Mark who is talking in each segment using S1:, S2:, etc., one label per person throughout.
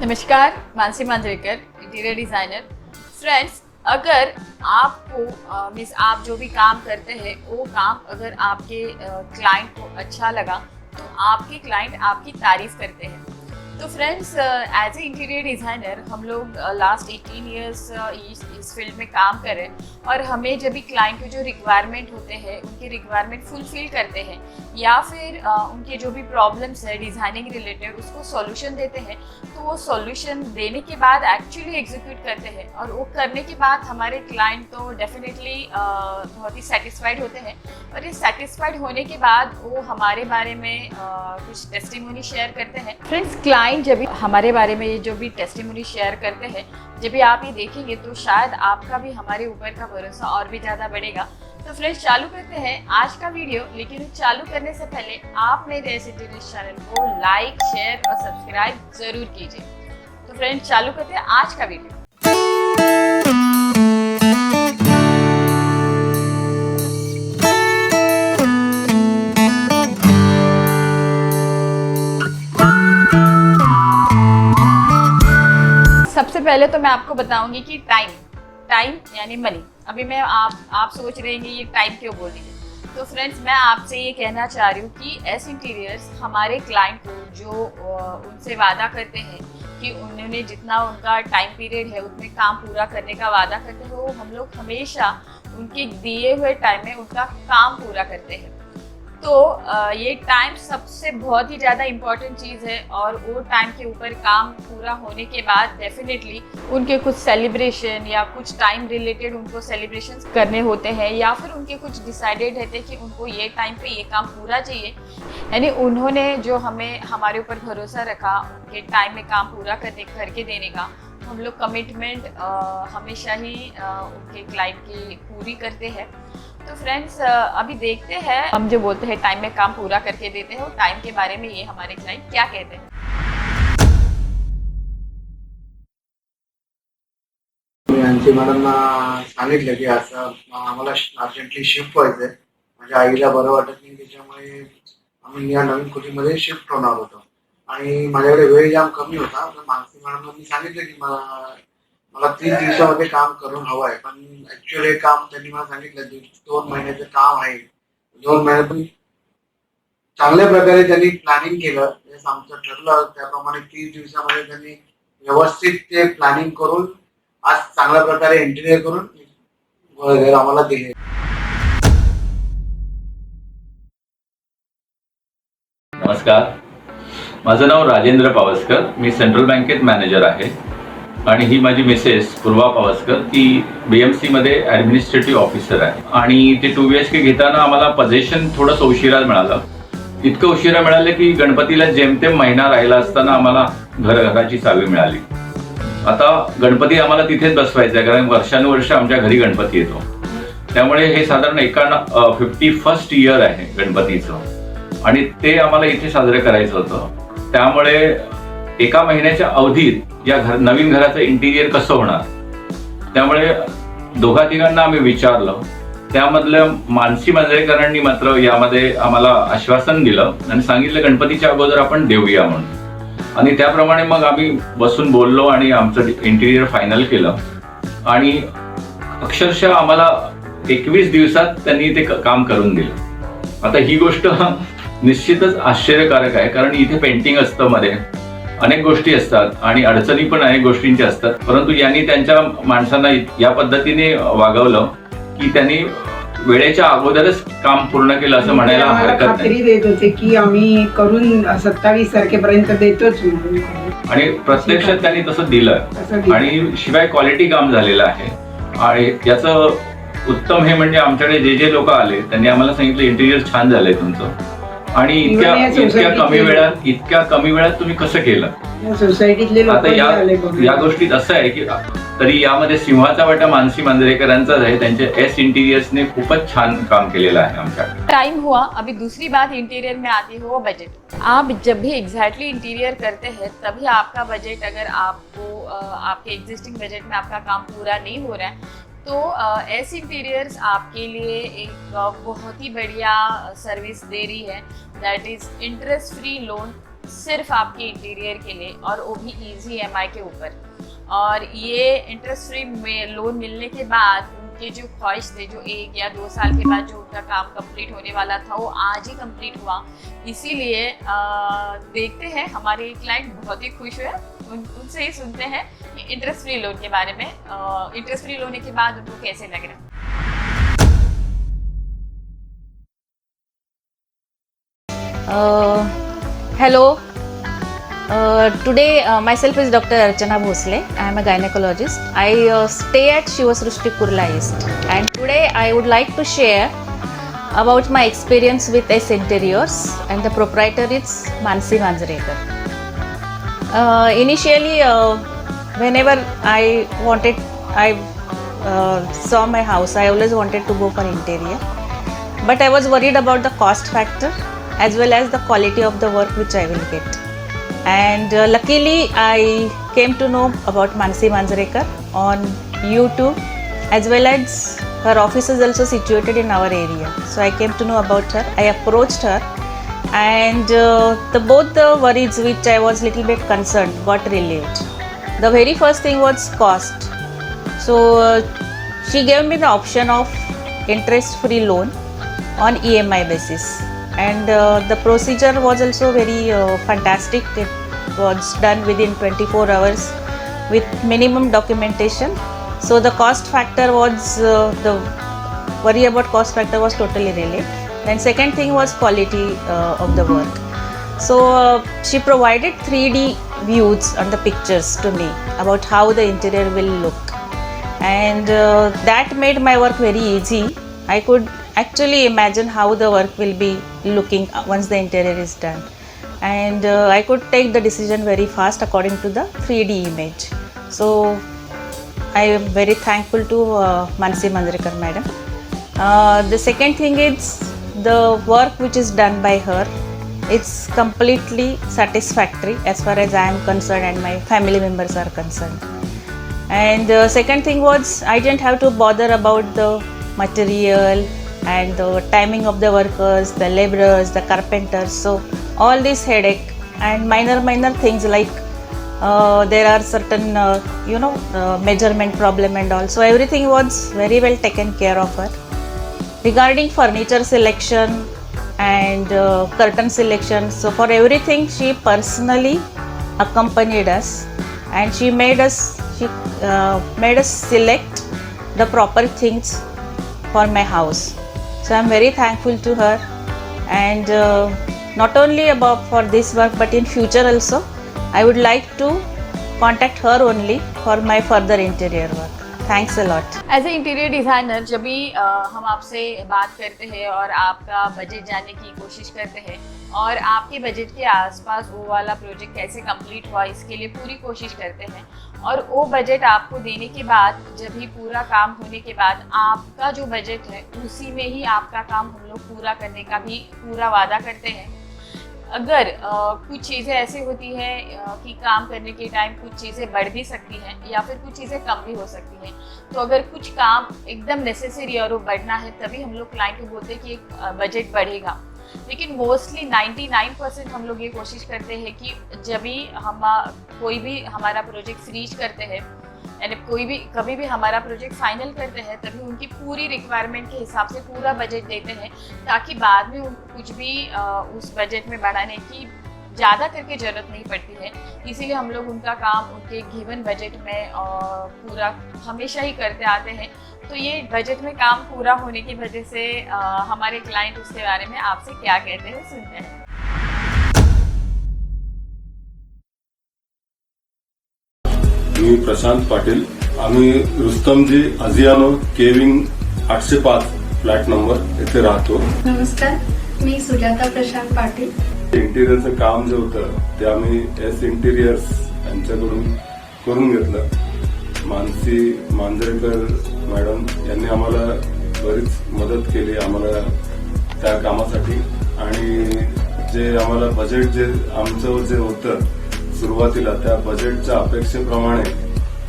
S1: नमस्कार, Mansi Manjrekar, interior designer. Friends, अगर आपको मीन्स आप जो भी काम करते हैं वो काम अगर आपके क्लाइंट को अच्छा लगा तो आपके क्लाइंट आपकी तारीफ़ करते हैं। तो friends, as a interior designer हम लोग लास्ट 18 ईयर्स इस फील्ड में काम कर रहे हैं और हमें जब भी क्लाइंट के जो रिक्वायरमेंट होते हैं उनके रिक्वायरमेंट फुलफ़िल करते हैं या फिर उनके जो भी प्रॉब्लम्स है डिज़ाइनिंग रिलेटेड उसको सॉल्यूशन देते हैं, तो वो सॉल्यूशन देने के बाद एक्चुअली एग्जीक्यूट करते हैं और वो करने के बाद हमारे क्लाइंट तो डेफिनेटली बहुत ही सेटिस्फाइड होते हैं। और ये सेटिस्फाइड होने के बाद वो हमारे बारे में कुछ टेस्टिमोनी शेयर करते हैं। फ्रेंड्स, क्लाइंट जब भी हमारे बारे में जो भी टेस्टिमोनी शेयर करते हैं, जब भी आप ये देखेंगे तो शायद आपका भी हमारे ऊपर का भरोसा और भी ज़्यादा बढ़ेगा। तो फ्रेंड्स, चालू करते हैं आज का वीडियो। लेकिन चालू करने से पहले आप मेरे इस चैनल को लाइक, शेयर और सब्सक्राइब ज़रूर कीजिए। तो फ्रेंड्स, चालू करते हैं आज का वीडियो। सबसे पहले तो मैं आपको बताऊंगी कि टाइम यानी मनी। अभी मैं आप सोच रहे हैं ये टाइम क्यों बोल रही है। तो फ्रेंड्स, मैं आपसे ये कहना चाह रही हूँ कि एस इंटीरियर्स हमारे क्लाइंट को जो उनसे वादा करते हैं कि उन्होंने जितना उनका टाइम पीरियड है उतने काम पूरा करने का वादा करते हैं, वो हम लोग हमेशा उनके दिए हुए टाइम में उनका काम पूरा करते हैं। तो ये टाइम सबसे बहुत ही ज़्यादा इम्पॉर्टेंट चीज़ है और वो टाइम के ऊपर काम पूरा होने के बाद डेफिनेटली उनके कुछ सेलिब्रेशन या कुछ टाइम रिलेटेड उनको सेलिब्रेशंस करने होते हैं या फिर उनके कुछ डिसाइडेड रहते हैं कि उनको ये टाइम पे ये काम पूरा चाहिए। यानी उन्होंने जो हमें हमारे ऊपर भरोसा रखा उनके टाइम में काम पूरा करके देने का, हम लोग कमिटमेंट हमेशा ही उनके क्लाइंट की पूरी करते हैं। तो फ्रेंड्स, अभी देखते हैं हम जो बोलते हैं टाइम में काम पूरा करके देते हैं, वो टाइम के बारे में ये हमारे क्लाइंट क्या कहते हैं।
S2: यांचे मॅडमना सांगितलं की असं आम्हाला अर्जंटली शिफ्ट व्हायचंय, माझ्या आईला बरं वाटत नाही, त्याच्यामुळे आम्ही या नवीन खोलीमध्ये शिफ्ट होणार होतो आणि माझ्याकडे वेळ जाम कमी होता। तर मानसी मॅडमला मी सांगितलं की मला 30 दिवसामध्ये काम करून हवं आहे, पण ऍक्च्युअली काम त्यांनी मला सांगितलं 2 महिन्याचं काम आहे। 2 महिन्यातून चांगल्या प्रकारे त्यांनी प्लॅनिंग केलं, जसं आमचं ठरलं त्याप्रमाणे 30 दिवसामध्ये त्यांनी व्यवस्थित ते प्लॅनिंग करून आज चांगल्या प्रकारे इंटिरियर करून घर आम्हाला दिले।
S3: नमस्कार, माझं नाव राजेंद्र पावसकर, मी सेंट्रल बँकेत मॅनेजर आहे आणि ही माझी मिसेस पूर्वा पावसकर, ती BMC मध्ये ॲडमिनिस्ट्रेटिव्ह ऑफिसर आहे आणि ते 2 BHK घेताना आम्हाला पोझिशन थोडंसं उशिरा मिळालं। इतकं उशिरा मिळालं की गणपतीला जेमतेम महिना राहिला असताना आम्हाला घराची चावी मिळाली। आता गणपती आम्हाला तिथेच बसवायचा आहे, कारण वर्षानुवर्ष आमच्या घरी गणपती येतो, त्यामुळे हे साधारण 51st इयर आहे गणपतीचं आणि ते आम्हाला इथे साजरे करायचं होतं। त्यामुळे एका महिन्याच्या अवधीत या नवीन घराचं इंटिरियर कसं होणार, त्यामुळे दोघा तिघांना आम्ही विचारलं। त्यामधल्या मानसी मांजरेकरांनी मात्र यामध्ये आम्हाला आश्वासन दिलं आणि सांगितलं गणपतीच्या अगोदर आपण देऊया म्हणून, आणि त्याप्रमाणे मग आम्ही बसून बोललो आणि आमचं इंटिरियर फायनल केलं आणि अक्षरशः आम्हाला 21 दिवसात त्यांनी ते काम करून दिलं। आता ही गोष्ट निश्चितच आश्चर्यकारक आहे, कारण इथे पेंटिंग असतं, मध्ये अनेक गोष्टी असतात आणि अडचणी पण अनेक गोष्टींची असतात, परंतु यांनी त्यांच्या माणसांना या पद्धतीने वागवलं की त्यांनी वेळेच्या अगोदरच काम पूर्ण केलं असं म्हणायला हरकत
S4: खात्री देत होते की आम्ही करून 27 तारखेपर्यंत देतोच म्हणून, आणि
S3: प्रत्यक्षात त्यांनी तसं दिलं आणि शिवाय क्वालिटी काम झालेलं आहे। आणि याचं उत्तम हे म्हणजे आमच्याकडे जे लोक आले त्यांनी आम्हाला सांगितलं इंटिरियर छान झालंय तुमचं, आणि इतक्या कमी वेळात तुम्ही कसं केलं।
S4: सोसायटीतले
S3: आता या गोष्टीत असं आहे की तरी यामध्ये सिंहाचा वाटा मानसी मांजरेकरांचाच आहे, त्यांचे एस इंटीरियर्सने खूपच छान काम केलेलं आहे आमच्या।
S1: टाइम हुआ, अभी दूसरी बात इंटीरियर में आती है वो बजट। आप जब भी एग्जैक्टली इंटीरियर करते हैं तभी आपका बजट, अगर आपको आपके एग्जिस्टिंग बजट में आपका काम पूरा नहीं हो रहा है तो एस इंटीरियर्स आपके लिए एक बहुत ही बढ़िया सर्विस दे रही है, that is interest free loan सिर्फ आपके इंटीरियर के लिए, और वो भी इजी EMI के ऊपर। और ये इंटरेस्ट फ्री में लोन मिलने के बाद उनके जो ख्वाहिश थे, जो 1 या 2 साल के बाद जो उनका काम कंप्लीट होने वाला था, वो आज ही कंप्लीट हुआ। इसीलिए देखते हैं, हमारे क्लाइंट बहुत ही खुश हुए। उनसे ही सुनते हैं इंटरेस्ट फ्री लोन के बारे में, इंटरेस्ट फ्री लोन के बाद उनको कैसे लग रहा है।
S5: Hello. Today, myself is Dr. Archana Bhosle. I am a gynecologist. I stay at Shiva Srushti Kurla East. And today I would like to share about my experience with S Interiors, and the proprietor is Mansi Manjrekar. Initially, whenever I saw my house, I always wanted to go for interior. But I was worried about the cost factor as well as the quality of the work which I will get. And luckily I came to know about Mansi Manjrekar on YouTube, as well as her office is also situated in our area. So I came to know about her. I approached her, and both the worries which I was little bit concerned got relieved. The very first thing was cost. So she gave me the option of interest free loan on EMI basis, and the procedure was also very fantastic. It was done within 24 hours with minimum documentation. So the cost factor was, the worry about cost factor was totally relieved. Then second thing was quality of the work. So she provided 3D views on the pictures to me about how the interior will look, and that made my work very easy. I could actually imagine how the work will be looking once the interior is done, and I could take the decision very fast according to the 3D image. So I am very thankful to Mansi Manjrekar madam. The second thing is the work which is done by her. It's completely satisfactory as far as I am concerned and my family members are concerned. And second thing was, I didn't have to bother about the material and the timing of the workers, the laborers, the carpenters. So all this headache and minor things like there are certain measurement problem and all. So everything was very well taken care of her. Regarding furniture selection and curtain selection, so for everything she personally accompanied us, and she made us select the proper things for my house. So I'm very thankful to her, and not only about for this work, but in future also I would like to contact her only for my further interior work. Thanks a lot.
S1: As a interior designer, जब भी हम आपसे बात करते हैं और आपका budget जानने की कोशिश करते हैं और आपके बजट के आसपास वो वाला प्रोजेक्ट कैसे कंप्लीट हुआ, इसके लिए पूरी कोशिश करते हैं, और वो बजट आपको देने के बाद, जब भी पूरा काम होने के बाद आपका जो बजट है उसी में ही आपका काम हम लोग पूरा करने का भी पूरा वादा करते हैं। अगर कुछ चीज़ें ऐसी होती हैं कि काम करने के टाइम कुछ चीज़ें बढ़ भी सकती हैं या फिर कुछ चीज़ें कम भी हो सकती हैं, तो अगर कुछ काम एकदम नेसेसरी और वो बढ़ना है तभी हम लोग क्लाइंट को बोलते हैं कि एक बजट बढ़ेगा। लेकिन मोस्टली 99% हम लोग ये कोशिश करते हैं कि जब भी हम कोई भी हमारा प्रोजेक्ट रीच करते हैं, यानी कभी भी हमारा प्रोजेक्ट फाइनल करते हैं, तभी उनकी पूरी रिक्वायरमेंट के हिसाब से पूरा बजट देते हैं, ताकि बाद में उनको कुछ भी उस बजट में बढ़ाने की ज़्यादा करके ज़रूरत नहीं पड़ती है। इसीलिए हम लोग उनका काम उनके गिवन बजट में पूरा हमेशा ही करते आते हैं। तो ये बजट में काम पूरा होने की वजह से हमारे क्लाइंट उसके बारे में आपसे क्या कहते हैं, सुनते हैं।
S6: मी प्रशांत पाटील, आम्ही रुस्तमजी अजियानो केविंग 805 फ्लॅट नंबर येथे राहतो।
S7: नमस्कार, मी सुजाता प्रशांत पाटील।
S6: इंटिरियरचं काम जे होतं ते आम्ही एस इंटिरियर्स यांच्याकडून करून घेतलं। मानसी मांजरेकर मॅडम यांनी आम्हाला बरीच मदत केली आम्हाला त्या कामासाठी, आणि जे आम्हाला बजेट जे आमचं जे होतं सुरुवातीला त्या बजेटच्या अपेक्षेप्रमाणे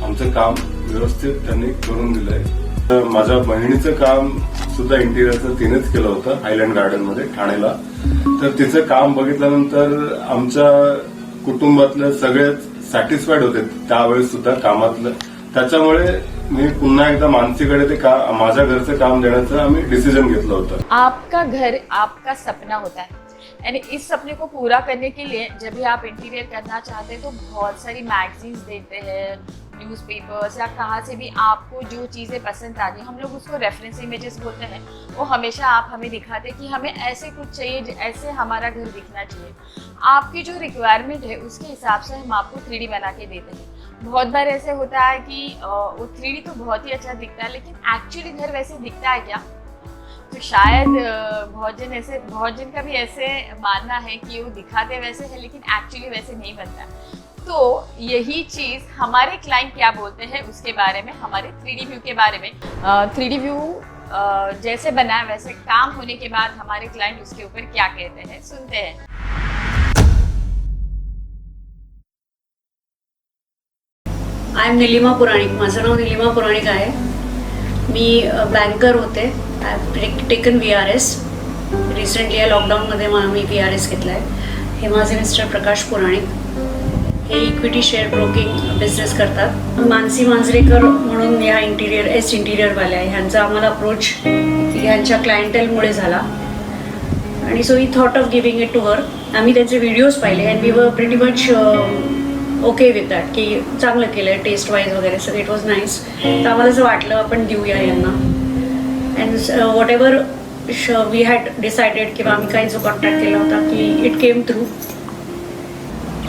S6: आमचं काम व्यवस्थित त्यांनी करून दिलंय। माझ्या बहिणीचं काम सुद्धा इंटिरियरचं तिनेच केलं होतं हायलँड गार्डन मध्ये ठाण्याला. तर तिचं काम बघितल्यानंतर आमच्या कुटुंबातले सगळेच सॅटिस्फाईड होते त्यावेळेस सुद्धा कामातलं. त्याच्यामुळे मी पुन्हा एकदा मानसीकडे ते माझ्या घरचं काम देण्याचं आम्ही डिसिजन घेतलं होतं.
S1: आपका घर आपका सपना होता है एंड इस सपने को पूरा करने के लिए जब भी आप इंटीरियर करना चाहते हैं तो बहुत सारी मैगजीन्स देते हैं, न्यूज़पेपर्स या कहाँ से भी आपको जो चीज़ें पसंद आ गई, हम लोग उसको रेफरेंस इमेजेस बोलते हैं, वो हमेशा आप हमें दिखाते कि हमें ऐसे कुछ चाहिए, ऐसे हमारा घर दिखना चाहिए. आपकी जो रिक्वायरमेंट है उसके हिसाब से हम आपको 3D बना के देते हैं. बहुत बार ऐसे होता है कि वो 3D तो बहुत ही अच्छा दिखता है लेकिन एक्चुअली घर वैसे दिखता है क्या? तो शायद बहुत जन का भी ऐसे मानना है कि वो दिखाते वैसे है लेकिन एक्चुअली वैसे नहीं बनता. तो यही चीज़ हमारे क्लाइंट क्या बोलते हैं उसके बारे में, हमारे 3D व्यू के बारे में. 3D व्यू जैसे बना है वैसे काम होने के बाद हमारे क्लाइंट उसके ऊपर क्या कहते हैं, सुनते हैं.
S8: आय एम निलिमा पुराणिक. माझं नाव निलिमा पुराणिक आहे. मी बँकर होते. I have taken VRS recently. या लॉकडाऊनमध्ये मी VRS घेतला आहे. हे माझे मिस्टर प्रकाश पुराणिक. हे इक्विटी शेअर ब्रोकिंग बिझनेस करतात. मानसी मांजरेकर म्हणून या एस इंटिरियरवाल्या आहे. ह्यांचा आम्हाला अप्रोच ह्यांच्या क्लायंटेलमुळे झाला आणि so we thought of giving it to her. आम्ही त्यांचे व्हिडिओज पाहिले and we were pretty much okay with that की चांगलं केलं आहे टेस्ट वाईज वगैरे सगळं. It was nice. तर आम्हाला असं वाटलं आपण देऊया यांना. And whatever we had decided किंवा आम्ही काही जो कॉन्टॅक्ट केला होता की इट केम थ्रू.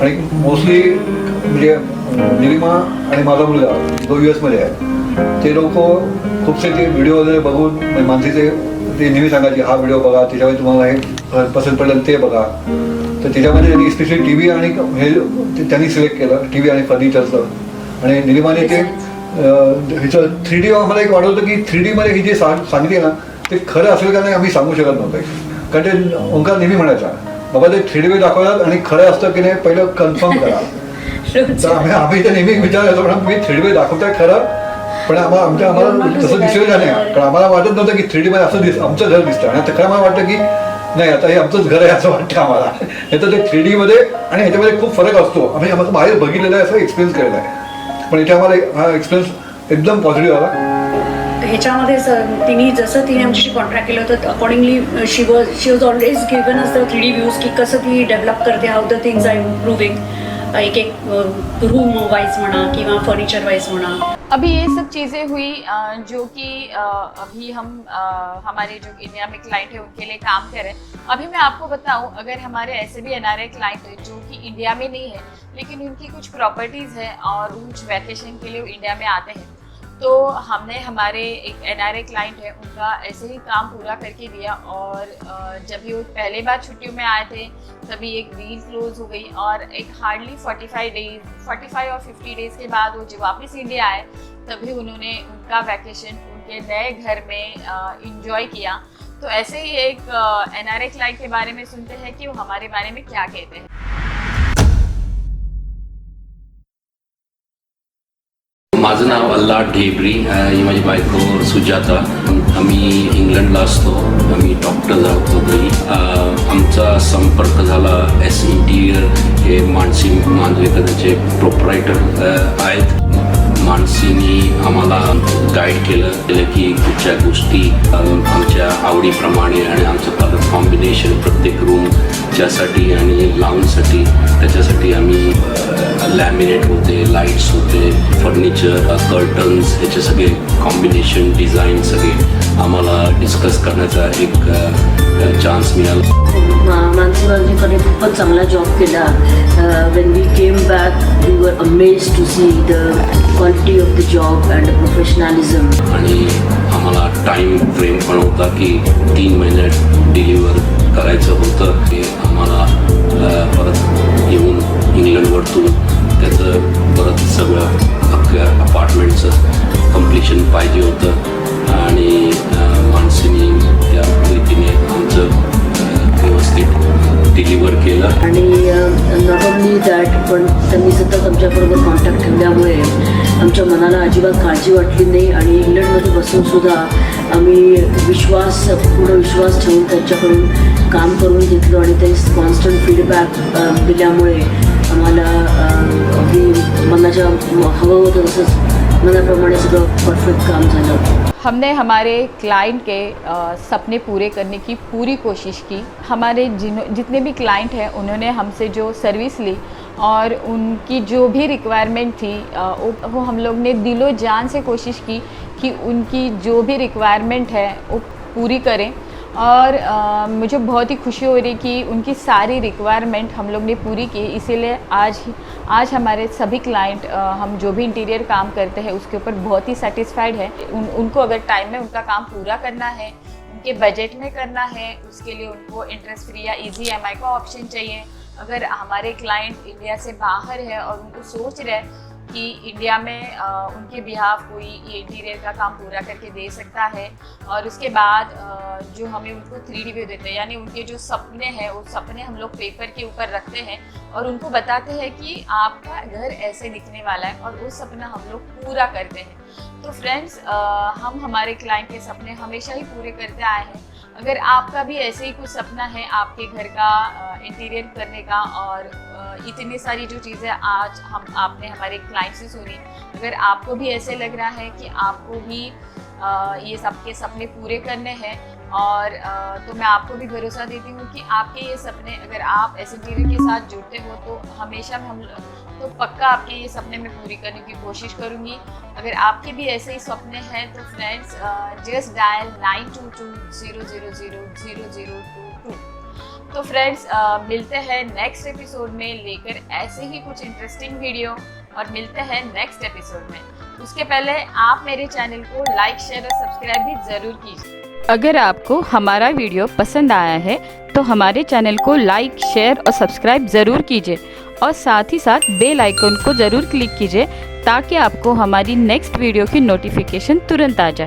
S9: आणि मोस्टली म्हणजे निलिमा आणि माझा मुलगा जो US आहे ते लोक खूपसे ते व्हिडिओ वगैरे बघून मानसीचे ते नेहमी सांगायचे हा व्हिडिओ बघा, त्याच्यामध्ये तुम्हाला हे पसंत पडलं ते बघा. तर त्याच्यामध्ये त्यांनी स्पेशली TV आणि हे त्यांनी सिलेक्ट केलं, TV आणि फर्निचरचं. आणि निलिमाने ते ह्याचं 3D आम्हाला एक वाटत होतं की 3D मध्ये ही जे सांगितले ना ते खरं असेल का नाही आम्ही सांगू शकत नव्हतं. कारण ते ओंकार नेहमी म्हणायचा बाबा ते 3D मध्ये दाखवतात आणि खरं असतं की नाही पहिलं कन्फर्म करा. तर आम्ही तर नेहमी विचारायचो पण मी 3D मध्ये दाखवताय खरं, पण आम्हाला तसं दिसलेलं नाही. कारण आम्हाला वाटत नव्हतं की 3D मध्ये असं आमचं घर दिसतं. आणि खरं मला वाटतं की नाही आता हे आमचंच घर आहे असं वाटतं आम्हाला. नाही तर ते 3D मध्ये आणि ह्याच्यामध्ये खूप फरक असतो. आम्ही आम्हाला बाहेर बघितलेलं आहे असं एक्सपिरियन्स केलेला आहे. पण इथे आम्हाला हा एक्सपिरियन्स एकदम पॉझिटिव्ह आला.
S8: ह्याच्यामध्ये तिने आमच्याशी कॉन्ट्रॅक्ट केलं होतं accordingly she was always given us the 3D views की कसं ती डेव्हलप करते, how the things are improving. एक रूम वाइज म्हणा किंवा फर्निचर वाइज म्हणा.
S1: अभी ये सब चीज़ें हुई जो कि अभी हम हमारे जो इंडिया में क्लाइंट है उनके लिए काम कर रहे हैं. अभी मैं आपको बताऊं अगर हमारे ऐसे भी NRI क्लाइंट है जो कि इंडिया में नहीं है लेकिन उनकी कुछ प्रॉपर्टीज़ है और कुछ वैकेशन के लिए वो इंडिया में आते हैं, तो हमने हमारे एक NRI क्लाइंट है उनका ऐसे ही काम पूरा करके दिया. और जब भी वो पहले बार छुट्टियों में आए थे तभी एक डील क्लोज हो गई और एक हार्डली 45 और 50 डेज़ के बाद वो जब वापस इंडिया आए तभी उन्होंने उनका वैकेशन उनके नए घर में इंजॉय किया. तो ऐसे ही एक NRI क्लाइंट के बारे में सुनते हैं कि वो हमारे बारे में क्या कहते हैं.
S10: माझं नाव अल्लाह ढेबरी. ही माझी बायको सुजाता. आम्ही इंग्लंडला असतो. आम्ही डॉक्टर आहोत दोघंही. आमचा संपर्क झाला S इंटिरियर हे मानसी मांजरेकरचे प्रोप्रायटर आहेत. मानसीनी आम्हाला गाईड केलं की कुठच्या गोष्टी आमच्या आवडीप्रमाणे आणि आमचं कलर कॉम्बिनेशन प्रत्येक रूमच्यासाठी आणि लाऊंजसाठी त्याच्यासाठी आम्ही लॅमिनेट होते, लाईट्स होते, फर्निचर, कर्टन्स ह्याचे सगळे कॉम्बिनेशन डिझाईन सगळे आम्हाला डिस्कस करण्याचा एक चान्स मिळाला.
S11: मानसी मांजरेकरने खूपच चांगला जॉब केला. When we came back we were amazed to see the quality of the job and professionalism.
S10: आणि आम्हाला टाईम फ्रेम पण होता की 3 महिन्यात डिलिव्हर करायचं होतं. ते आम्हाला परत येऊन इंग्लंडवरतून त्याचं परत सगळं अख्ख्या अपार्टमेंटचं कम्प्लिशन पाहिजे होतं आणि मानसीने त्या रीतीने आमचं व्यवस्थित डिलिव्हर केलं.
S11: आणि नॉट ओनली दॅट पण त्यांनी सतत आमच्याबरोबर कॉन्टॅक्ट ठेवल्यामुळे आमच्या मनाला अजिबात काळजी वाटली नाही आणि इंग्लंडमध्ये बसून सुद्धा आम्ही पूर्ण विश्वास ठेवून त्यांच्याकडून काम करून घेतलो आणि ते कॉन्स्टंट फीडबॅक दिल्यामुळे आम्हाला अगदी मनाच्या हवं होतं तसंच मनाप्रमाणे सगळं परफेक्ट काम झालं.
S1: हमने हमारे क्लाइंट के सपने पूरे करने की पूरी कोशिश की. हमारे जितने भी क्लाइंट हैं उन्होंने हमसे जो सर्विस ली और उनकी जो भी रिक्वायरमेंट थी वो हम लोग ने दिलो जान से कोशिश की कि उनकी जो भी रिक्वायरमेंट है वो पूरी करें. और मुझे बहुत ही खुशी हो रही कि उनकी सारी रिक्वायरमेंट हम लोग ने पूरी की. इसीलिए आज हमारे सभी क्लाइंट हम जो भी इंटीरियर काम करते हैं उसके ऊपर बहुत ही सेटिस्फाइड है. उनको अगर टाइम में उनका काम पूरा करना है, उनके बजट में करना है, उसके लिए उनको इंटरेस्ट फ्री या इजी EMI का ऑप्शन चाहिए. अगर हमारे क्लाइंट इंडिया से बाहर है और उनको सोच रहे हैं कि इंडिया में उनके बिहाफ कोई ये इंटीरियर का काम पूरा करके दे सकता है और उसके बाद जो हमें उनको 3D व्यू देते हैं, यानी उनके जो सपने हैं वो सपने हम लोग पेपर के ऊपर रखते हैं और उनको बताते हैं कि आपका घर ऐसे दिखने वाला है और वो सपना हम लोग पूरा करते हैं. तो फ्रेंड्स, हम हमारे क्लाइंट के सपने हमेशा ही पूरे करते आए हैं. अगर आपका भी ऐसे ही कुछ सपना है आपके घर का इंटीरियर करने का और इतनी सारी जो चीज़ें आज आपने हमारे क्लाइंट से सुनी, अगर आपको भी ऐसे लग रहा है कि आपको भी ये सबके सपने पूरे करने हैं और तो मैं आपको भी भरोसा देती हूँ कि आपके ये सपने अगर आप एस इंटीरियर के साथ जुड़ते हो तो हमेशा हम तो पक्का आपके ये सपने में पूरी करने की कोशिश करूँगी. अगर आपके भी ऐसे ही सपने हैं तो फ्रेंड्स जस्ट डायल 9220000022. तो फ्रेंड्स मिलते हैं नेक्स्ट एपिसोड में लेकर ऐसे ही कुछ इंटरेस्टिंग वीडियो और मिलते हैं नेक्स्ट एपिसोड में. उसके पहले आप मेरे चैनल को लाइक, शेयर और सब्सक्राइब भी ज़रूर कीजिए. अगर आपको हमारा वीडियो पसंद आया है तो हमारे चैनल को लाइक, शेयर और सब्सक्राइब ज़रूर कीजिए और साथ ही साथ बेल आइकन को ज़रूर क्लिक कीजिए ताकि आपको हमारी नेक्स्ट वीडियो की नोटिफिकेशन तुरंत आ जाए.